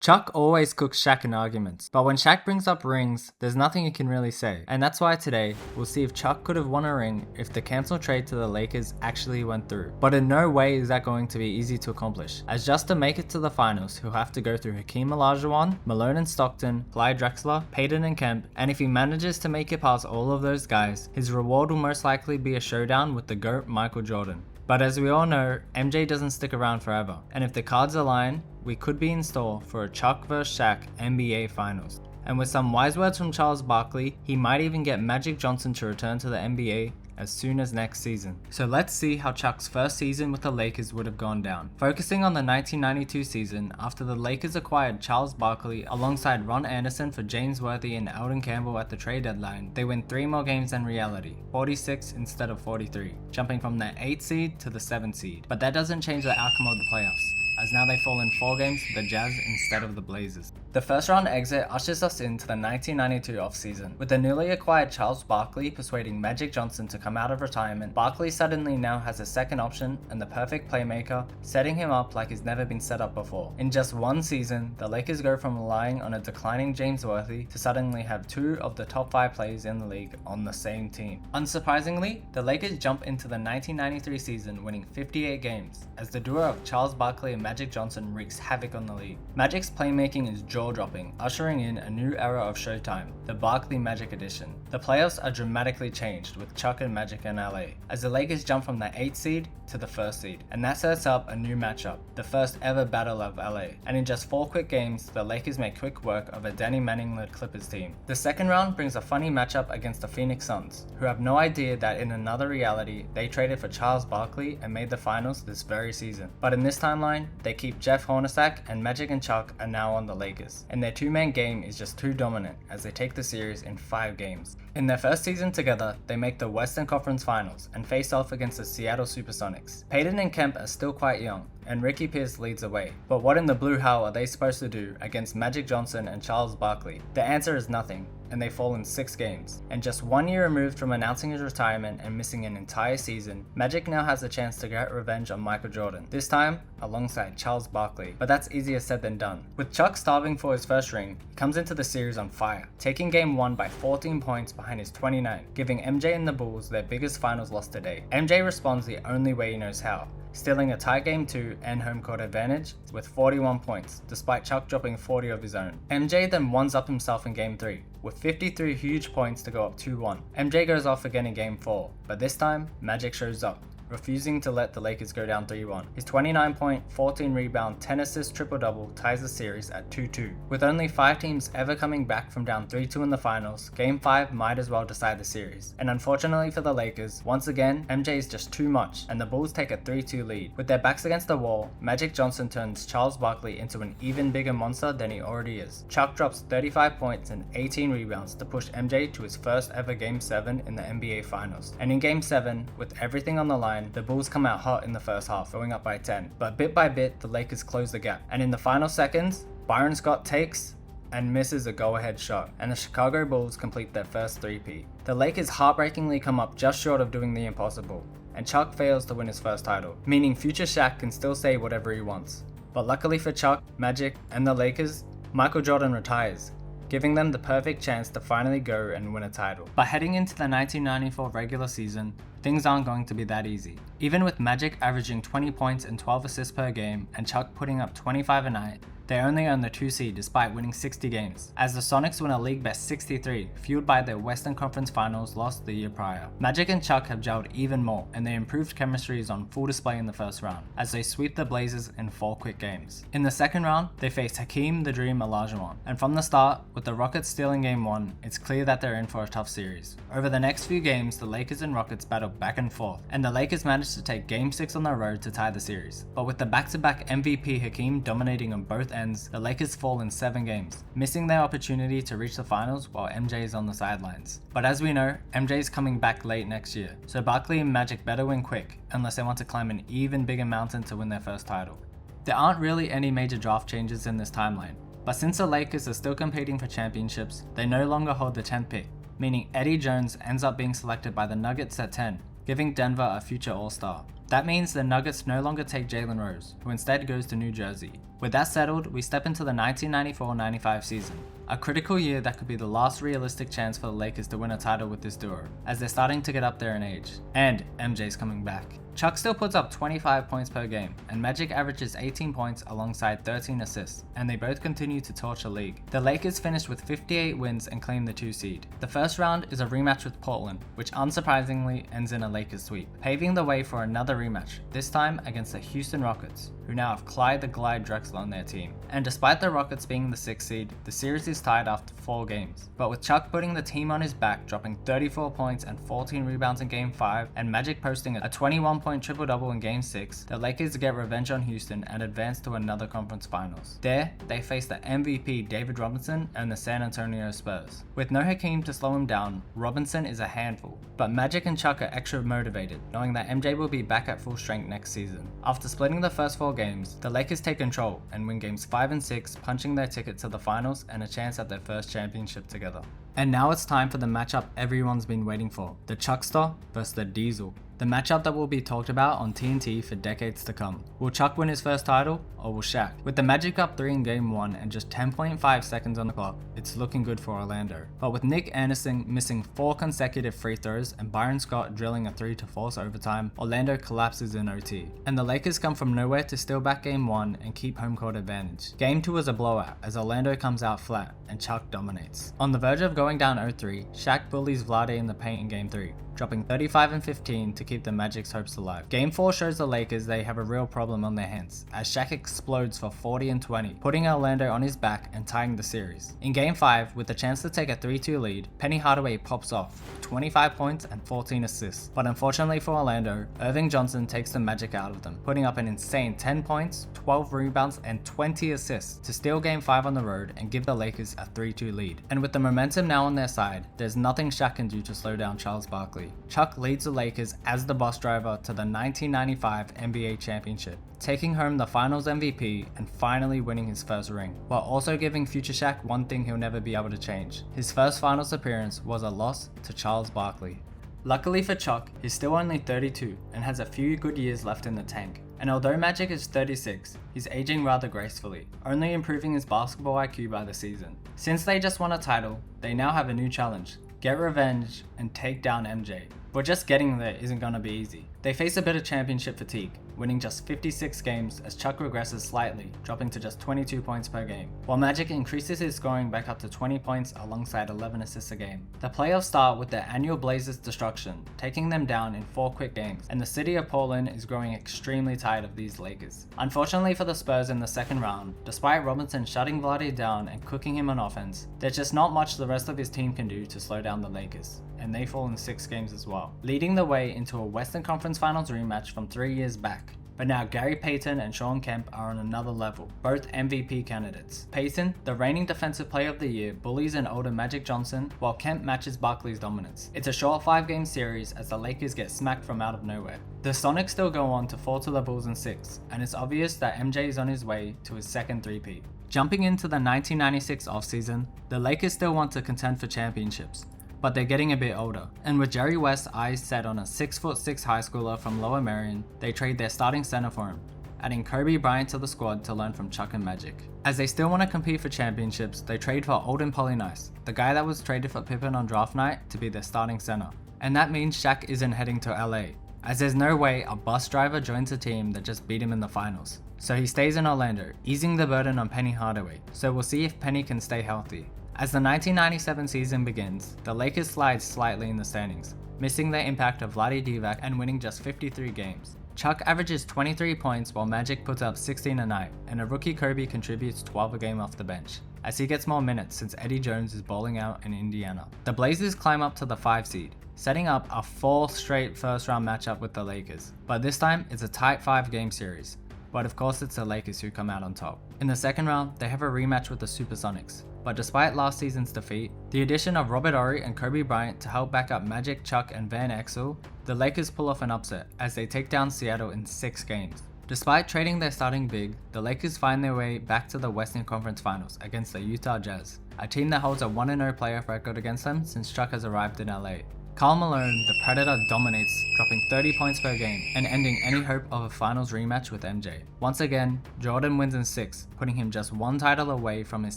Chuck always cooks Shaq in arguments, but when Shaq brings up rings, there's nothing he can really say. And that's why today, we'll see if Chuck could have won a ring if the cancelled trade to the Lakers actually went through. But in no way is that going to be easy to accomplish, as just to make it to the finals, he'll have to go through Hakeem Olajuwon, Malone and Stockton, Clyde Drexler, Payton and Kemp, and if he manages to make it past all of those guys, his reward will most likely be a showdown with the GOAT Michael Jordan. But as we all know, MJ doesn't stick around forever, and if the cards align, we could be in store for a Chuck vs Shaq NBA Finals. And with some wise words from Charles Barkley, he might even get Magic Johnson to return to the NBA as soon as next season. So let's see how Chuck's first season with the Lakers would have gone down. Focusing on the 1992 season, after the Lakers acquired Charles Barkley alongside Ron Anderson for James Worthy and Eldon Campbell at the trade deadline, they win 3 more games than reality, 46 instead of 43, jumping from the 8th seed to the 7th seed. But that doesn't change the outcome of the playoffs, as now they fall in 4 games to the Jazz instead of the Blazers. The first round exit ushers us into the 1992 offseason, with the newly acquired Charles Barkley persuading Magic Johnson to come out of retirement. Barkley suddenly now has a second option and the perfect playmaker, setting him up like he's never been set up before. In just one season, the Lakers go from relying on a declining James Worthy to suddenly have 2 of the top 5 players in the league on the same team. Unsurprisingly, the Lakers jump into the 1993 season winning 58 games, as the duo of Charles Barkley and Magic Johnson wreaks havoc on the league. Magic's playmaking is jaw-dropping, ushering in a new era of Showtime, the Barkley Magic edition. The playoffs are dramatically changed with Chuck and Magic in LA, as the Lakers jump from the 8th seed to the 1st seed, and that sets up a new matchup, the first ever Battle of LA. And in just 4 quick games, the Lakers make quick work of a Danny Manning-led Clippers team. The second round brings a funny matchup against the Phoenix Suns, who have no idea that in another reality, they traded for Charles Barkley and made the finals this very season. But in this timeline, they keep Jeff Hornacek, and Magic and Chuck are now on the Lakers, and their 2-man game is just too dominant as they take the series in 5 games. In their first season together, they make the Western Conference Finals and face off against the Seattle Supersonics. Payton and Kemp are still quite young, and Ricky Pierce leads the way. But what in the blue hell are they supposed to do against Magic Johnson and Charles Barkley? The answer is nothing, and they fall in 6 games. And just 1 year removed from announcing his retirement and missing an entire season, Magic now has a chance to get revenge on Michael Jordan, this time alongside Charles Barkley. But that's easier said than done. With Chuck starving for his first ring, he comes into the series on fire, taking game 1 by 14 points behind his 29, giving MJ and the Bulls their biggest finals loss to date. MJ responds the only way he knows how, stealing a tie game 2 and home court advantage with 41 points, despite Chuck dropping 40 of his own. MJ then ones up himself in game 3, with 53 huge points to go up 2-1. MJ goes off again in game 4, but this time, Magic shows up, refusing to let the Lakers go down 3-1. His 29-point, 14-rebound, 10-assist triple-double ties the series at 2-2. With only 5 teams ever coming back from down 3-2 in the finals, Game 5 might as well decide the series. And unfortunately for the Lakers, once again, MJ is just too much, and the Bulls take a 3-2 lead. With their backs against the wall, Magic Johnson turns Charles Barkley into an even bigger monster than he already is. Chuck drops 35 points and 18 rebounds to push MJ to his first ever Game 7 in the NBA Finals. And in Game 7, with everything on the line, the Bulls come out hot in the first half, going up by 10. But bit by bit, the Lakers close the gap. And in the final seconds, Byron Scott takes and misses a go-ahead shot, and the Chicago Bulls complete their first 3-peat. The Lakers heartbreakingly come up just short of doing the impossible, and Chuck fails to win his first title, meaning future Shaq can still say whatever he wants. But luckily for Chuck, Magic, and the Lakers, Michael Jordan retires, giving them the perfect chance to finally go and win a title. But heading into the 1994 regular season, things aren't going to be that easy. Even with Magic averaging 20 points and 12 assists per game, and Chuck putting up 25 a night, they only earn the 2 seed despite winning 60 games, as the Sonics win a league best 63, fueled by their Western Conference Finals loss the year prior. Magic and Chuck have gelled even more, and their improved chemistry is on full display in the first round, as they sweep the Blazers in 4 quick games. In the second round, they face Hakeem the Dream Olajuwon, and from the start, with the Rockets stealing game 1, it's clear that they're in for a tough series. Over the next few games, the Lakers and Rockets battle back and forth, and the Lakers manage to take game 6 on the road to tie the series. But with the back-to-back MVP Hakeem dominating on both ends, the Lakers fall in 7 games, missing their opportunity to reach the finals while MJ is on the sidelines. But as we know, MJ is coming back late next year, so Barkley and Magic better win quick, unless they want to climb an even bigger mountain to win their first title. There aren't really any major draft changes in this timeline, but since the Lakers are still competing for championships, they no longer hold the 10th pick, meaning Eddie Jones ends up being selected by the Nuggets at 10, giving Denver a future All-Star. That means the Nuggets no longer take Jalen Rose, who instead goes to New Jersey. With that settled, we step into the 1994-95 season, a critical year that could be the last realistic chance for the Lakers to win a title with this duo, as they're starting to get up there in age. And MJ's coming back. Chuck still puts up 25 points per game, and Magic averages 18 points alongside 13 assists, and they both continue to torch the league. The Lakers finished with 58 wins and claim the 2 seed. The first round is a rematch with Portland, which unsurprisingly ends in a Lakers sweep, paving the way for another rematch, this time against the Houston Rockets, who now have Clyde the Glide Drexler on their team. And despite the Rockets being the 6th seed, the series is tied after 4 games. But with Chuck putting the team on his back, dropping 34 points and 14 rebounds in Game 5, and Magic posting a 21-point triple-double in Game 6, the Lakers get revenge on Houston and advance to another conference finals. There, they face the MVP David Robinson and the San Antonio Spurs. With no Hakeem to slow him down, Robinson is a handful, but Magic and Chuck are extra motivated, knowing that MJ will be back at full strength next season. After splitting the first 4 games, the Lakers take control and win Games 5 and 6, punching their ticket to the finals and a chance at their first championship together. And now it's time for the matchup everyone's been waiting for, the Chuckster versus the Diesel. The matchup that will be talked about on TNT for decades to come. Will Chuck win his first title, or will Shaq? With the Magic up 3 in Game 1 and just 10.5 seconds on the clock, it's looking good for Orlando. But with Nick Anderson missing 4 consecutive free throws and Byron Scott drilling a 3 to force overtime, Orlando collapses in OT. And the Lakers come from nowhere to steal back Game 1 and keep home court advantage. Game 2 is a blowout as Orlando comes out flat and Chuck dominates. On the verge of going down 0-3, Shaq bullies Vlade in the paint in Game 3, dropping 35 and 15 to keep the Magic's hopes alive. Game 4 shows the Lakers they have a real problem on their hands, as Shaq explodes for 40 and 20, putting Orlando on his back and tying the series. In Game 5, with the chance to take a 3-2 lead, Penny Hardaway pops off, 25 points and 14 assists. But unfortunately for Orlando, Irving Johnson takes the Magic out of them, putting up an insane 10 points, 12 rebounds and 20 assists to steal Game 5 on the road and give the Lakers a 3-2 lead. And with the momentum now on their side, there's nothing Shaq can do to slow down Charles Barkley. Chuck leads the Lakers as the bus driver to the 1995 NBA championship, taking home the finals MVP and finally winning his first ring, while also giving future Shaq one thing he'll never be able to change. His first finals appearance was a loss to Charles Barkley. Luckily for Chuck, he's still only 32 and has a few good years left in the tank. And although Magic is 36, he's aging rather gracefully, only improving his basketball IQ by the season. Since they just won a title, they now have a new challenge: get revenge and take down MJ. But just getting there isn't gonna be easy. They face a bit of championship fatigue, winning just 56 games as Chuck regresses slightly, dropping to just 22 points per game, while Magic increases his scoring back up to 20 points alongside 11 assists a game. The playoffs start with their annual Blazers destruction, taking them down in 4 quick games, and the city of Portland is growing extremely tired of these Lakers. Unfortunately for the Spurs in the second round, despite Robinson shutting Vlade down and cooking him on offense, there's just not much the rest of his team can do to slow down the Lakers, and they fall in 6 games as well, leading the way into a Western Conference Finals rematch from 3 years back. But now Gary Payton and Shawn Kemp are on another level, both MVP candidates. Payton, the reigning Defensive Player of the Year, bullies an older Magic Johnson, while Kemp matches Barkley's dominance. It's a short 5-game series as the Lakers get smacked from out of nowhere. The Sonics still go on to fall to the Bulls in 6, and it's obvious that MJ is on his way to his second three-peat. Jumping into the 1996 offseason, the Lakers still want to contend for championships, but they're getting a bit older. And with Jerry West's eyes set on a 6'6" high schooler from Lower Merion, they trade their starting center for him, adding Kobe Bryant to the squad to learn from Chuck and Magic. As they still want to compete for championships, they trade for Olden Polynice, the guy that was traded for Pippen on draft night, to be their starting center. And that means Shaq isn't heading to LA, as there's no way a bus driver joins a team that just beat him in the finals. So he stays in Orlando, easing the burden on Penny Hardaway, so we'll see if Penny can stay healthy. As the 1997 season begins, the Lakers slide slightly in the standings, missing the impact of Vlade Divac and winning just 53 games. Chuck averages 23 points while Magic puts up 16 a night, and a rookie Kobe contributes 12 a game off the bench, as he gets more minutes since Eddie Jones is bowling out in Indiana. The Blazers climb up to the 5 seed, setting up a 4th straight first round matchup with the Lakers, but this time it's a tight 5-game series. But of course it's the Lakers who come out on top. In the second round, they have a rematch with the Supersonics, but despite last season's defeat, the addition of Robert Horry and Kobe Bryant to help back up Magic, Chuck and Van Exel, the Lakers pull off an upset as they take down Seattle in 6 games. Despite trading their starting big, the Lakers find their way back to the Western Conference Finals against the Utah Jazz, a team that holds a 1-0 playoff record against them since Chuck has arrived in LA. Karl Malone, the Predator, dominates, dropping 30 points per game and ending any hope of a finals rematch with MJ. Once again, Jordan wins in 6, putting him just one title away from his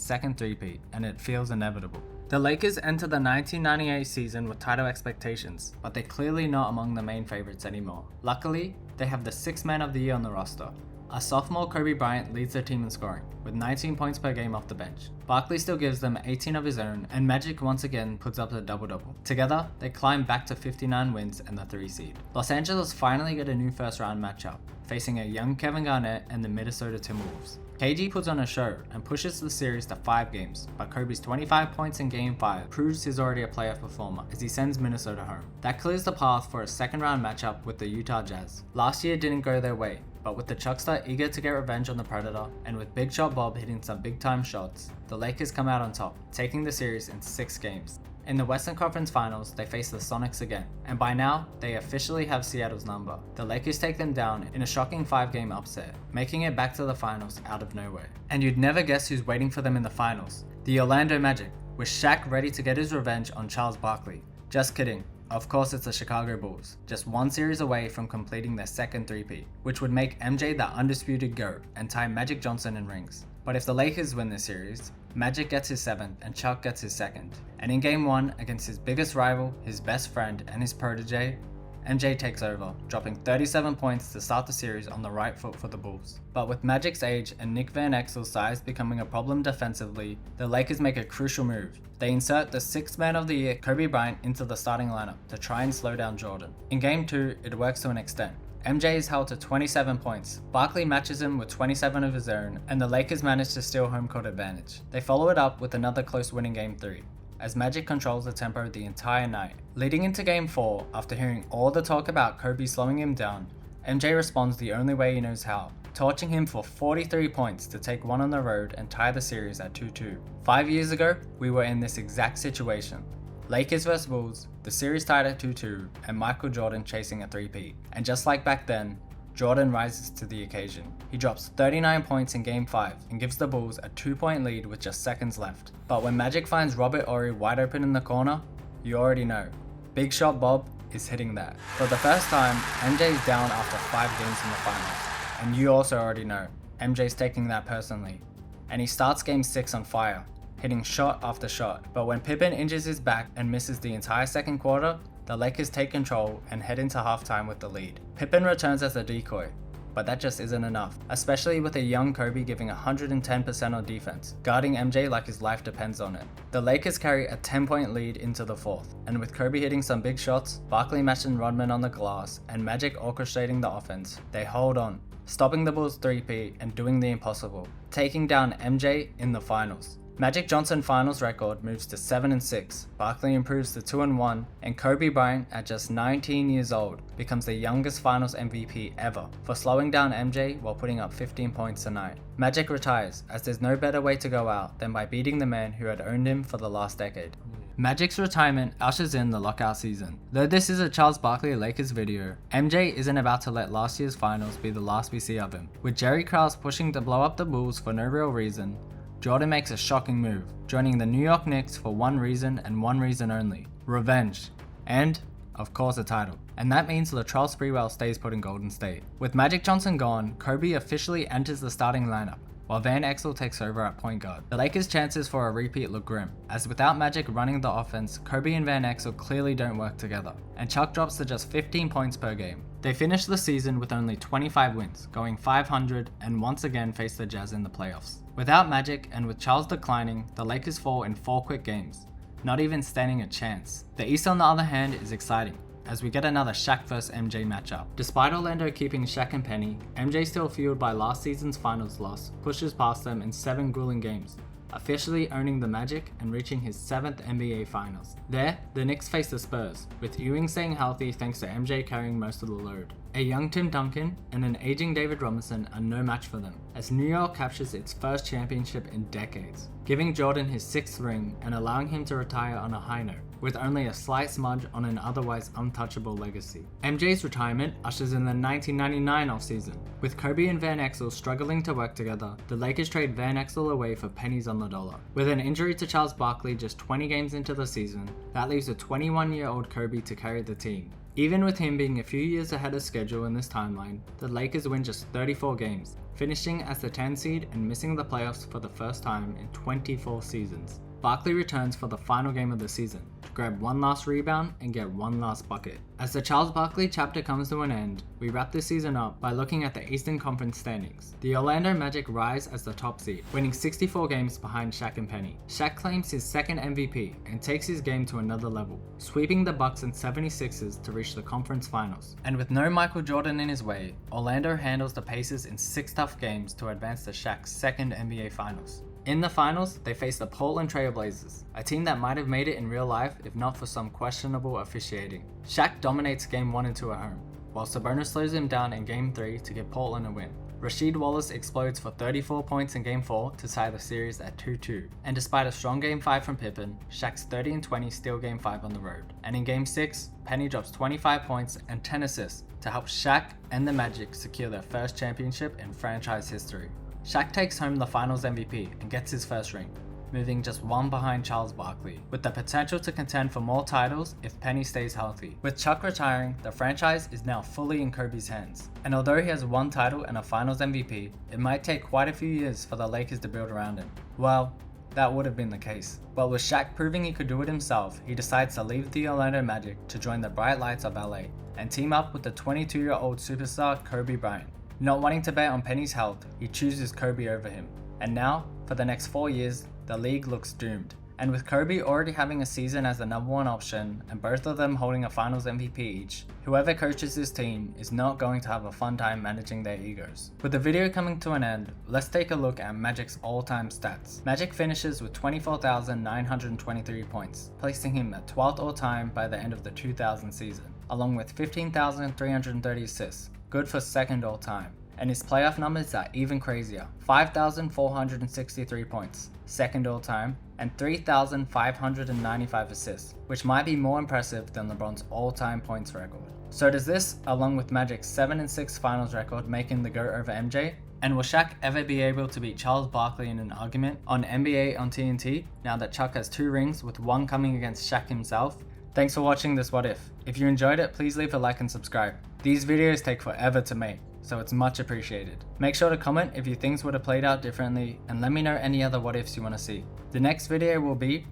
second three-peat, and it feels inevitable. The Lakers enter the 1998 season with title expectations, but they're clearly not among the main favorites anymore. Luckily, they have the 6th man of the year on the roster. A sophomore Kobe Bryant leads their team in scoring, with 19 points per game off the bench. Barkley still gives them 18 of his own, and Magic once again puts up a double-double. Together, they climb back to 59 wins and the 3 seed. Los Angeles finally get a new first-round matchup, facing a young Kevin Garnett and the Minnesota Timberwolves. KG puts on a show and pushes the series to 5 games, but Kobe's 25 points in Game 5 proves he's already a playoff performer as he sends Minnesota home. That clears the path for a second-round matchup with the Utah Jazz. Last year didn't go their way, but with the Chuckster eager to get revenge on the Predator, and with Big Shot Bob hitting some big-time shots, the Lakers come out on top, taking the series in 6 games. In the Western Conference Finals, they face the Sonics again, and by now, they officially have Seattle's number. The Lakers take them down in a shocking 5-game upset, making it back to the finals out of nowhere. And you'd never guess who's waiting for them in the finals. The Orlando Magic, with Shaq ready to get his revenge on Charles Barkley. Just kidding. Of course it's the Chicago Bulls, just 1 series away from completing their second three-peat, which would make MJ the undisputed GOAT and tie Magic Johnson in rings. But if the Lakers win this series, Magic gets his 7th and Chuck gets his 2nd. And in Game 1, against his biggest rival, his best friend, and his protege, MJ takes over, dropping 37 points to start the series on the right foot for the Bulls. But with Magic's age and Nick Van Exel's size becoming a problem defensively, the Lakers make a crucial move. They insert the 6th man of the year, Kobe Bryant, into the starting lineup to try and slow down Jordan. In Game 2, it works to an extent. MJ is held to 27 points, Barkley matches him with 27 of his own, and the Lakers manage to steal home court advantage. They follow it up with another close win in Game 3, as Magic controls the tempo the entire night. Leading into Game 4, after hearing all the talk about Kobe slowing him down, MJ responds the only way he knows how, torching him for 43 points to take one on the road and tie the series at 2-2. 5 years ago, we were in this exact situation. Lakers vs Bulls, the series tied at 2-2, and Michael Jordan chasing a three-peat. And just like back then, Jordan rises to the occasion. He drops 39 points in Game 5 and gives the Bulls a 2-point lead with just seconds left. But when Magic finds Robert Horry wide open in the corner, you already know. Big Shot Bob is hitting that. For the first time, MJ's down after 5 games in the finals. And you also already know, MJ's taking that personally. And he starts Game 6 on fire, hitting shot after shot. But when Pippen injures his back and misses the entire second quarter, the Lakers take control and head into halftime with the lead. Pippen returns as a decoy, but that just isn't enough, especially with a young Kobe giving 110% on defense, guarding MJ like his life depends on it. The Lakers carry a 10-point lead into the 4th, and with Kobe hitting some big shots, Barkley matching Rodman on the glass, and Magic orchestrating the offense, they hold on, stopping the Bulls' three-peat and doing the impossible, taking down MJ in the finals. Magic Johnson finals record moves to 7-6, Barkley improves to 2-1, and Kobe Bryant, at just 19 years old, becomes the youngest finals MVP ever for slowing down MJ while putting up 15 points a night. Magic retires, as there's no better way to go out than by beating the man who had owned him for the last decade. Magic's retirement ushers in the lockout season. Though this is a Charles Barkley Lakers video, MJ isn't about to let last year's finals be the last we see of him. With Jerry Krause pushing to blow up the Bulls for no real reason, Jordan makes a shocking move, joining the New York Knicks for one reason and one reason only: revenge. And, of course, a title. And that means Latrell Sprewell stays put in Golden State. With Magic Johnson gone, Kobe officially enters the starting lineup, while Van Exel takes over at point guard. The Lakers' chances for a repeat look grim, as without Magic running the offense, Kobe and Van Exel clearly don't work together, and Chuck drops to just 15 points per game. They finish the season with only 25 wins, going 500, and once again face the Jazz in the playoffs. Without Magic, and with Charles declining, the Lakers fall in 4 quick games, not even standing a chance. The East, on the other hand, is exciting, as we get another Shaq vs MJ matchup. Despite Orlando keeping Shaq and Penny, MJ, still fueled by last season's finals loss, pushes past them in 7 grueling games, officially owning the Magic and reaching his 7th NBA Finals. There, the Knicks face the Spurs, with Ewing staying healthy thanks to MJ carrying most of the load. A young Tim Duncan and an aging David Robinson are no match for them, as New York captures its first championship in decades, giving Jordan his 6th ring and allowing him to retire on a high note. with only a slight smudge on an otherwise untouchable legacy. MJ's retirement ushers in the 1999 offseason. With Kobe and Van Exel struggling to work together, the Lakers trade Van Exel away for pennies on the dollar. With an injury to Charles Barkley just 20 games into the season, that leaves a 21-year-old Kobe to carry the team. Even with him being a few years ahead of schedule in this timeline, the Lakers win just 34 games, finishing as the 10 seed and missing the playoffs for the first time in 24 seasons. Barkley returns for the final game of the season to grab one last rebound and get one last bucket. As the Charles Barkley chapter comes to an end, we wrap this season up by looking at the Eastern Conference standings. The Orlando Magic rise as the top seed, winning 64 games behind Shaq and Penny. Shaq claims his second MVP and takes his game to another level, sweeping the Bucks and 76ers to reach the conference finals. And with no Michael Jordan in his way, Orlando handles the Pacers in 6 tough games to advance to Shaq's second NBA Finals. In the finals, they face the Portland Trail Blazers, a team that might have made it in real life if not for some questionable officiating. Shaq dominates Game 1 and 2 at home, while Sabonis slows him down in Game 3 to give Portland a win. Rasheed Wallace explodes for 34 points in Game 4 to tie the series at 2-2. And despite a strong Game 5 from Pippen, Shaq's 30 and 20 steal Game 5 on the road. And in Game 6, Penny drops 25 points and 10 assists to help Shaq and the Magic secure their first championship in franchise history. Shaq takes home the Finals MVP and gets his first ring, moving just one behind Charles Barkley, with the potential to contend for more titles if Penny stays healthy. With Chuck retiring, the franchise is now fully in Kobe's hands. And although he has one title and a Finals MVP, it might take quite a few years for the Lakers to build around him. Well, that would have been the case. But with Shaq proving he could do it himself, he decides to leave the Orlando Magic to join the bright lights of LA and team up with the 22-year-old superstar Kobe Bryant. Not wanting to bet on Penny's health, he chooses Kobe over him. And now, for the next 4 years, the league looks doomed. And with Kobe already having a season as the number 1 option, and both of them holding a Finals MVP each, whoever coaches this team is not going to have a fun time managing their egos. With the video coming to an end, let's take a look at Magic's all-time stats. Magic finishes with 24,923 points, placing him at 12th all-time by the end of the 2000 season, along with 15,330 assists, good for 2nd all-time. And his playoff numbers are even crazier, 5,463 points, 2nd all-time, and 3,595 assists, which might be more impressive than LeBron's all-time points record. So does this, along with Magic's 7-6 finals record, make him the GOAT over MJ? And will Shaq ever be able to beat Charles Barkley in an argument on NBA on TNT, now that Chuck has 2 rings with one coming against Shaq himself? Thanks for watching this What If. If you enjoyed it, please leave a like and subscribe. These videos take forever to make, so it's much appreciated. Make sure to comment if you things would have played out differently, and let me know any other what ifs you want to see. The next video will be,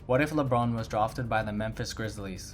what if LeBron was drafted by the Memphis Grizzlies?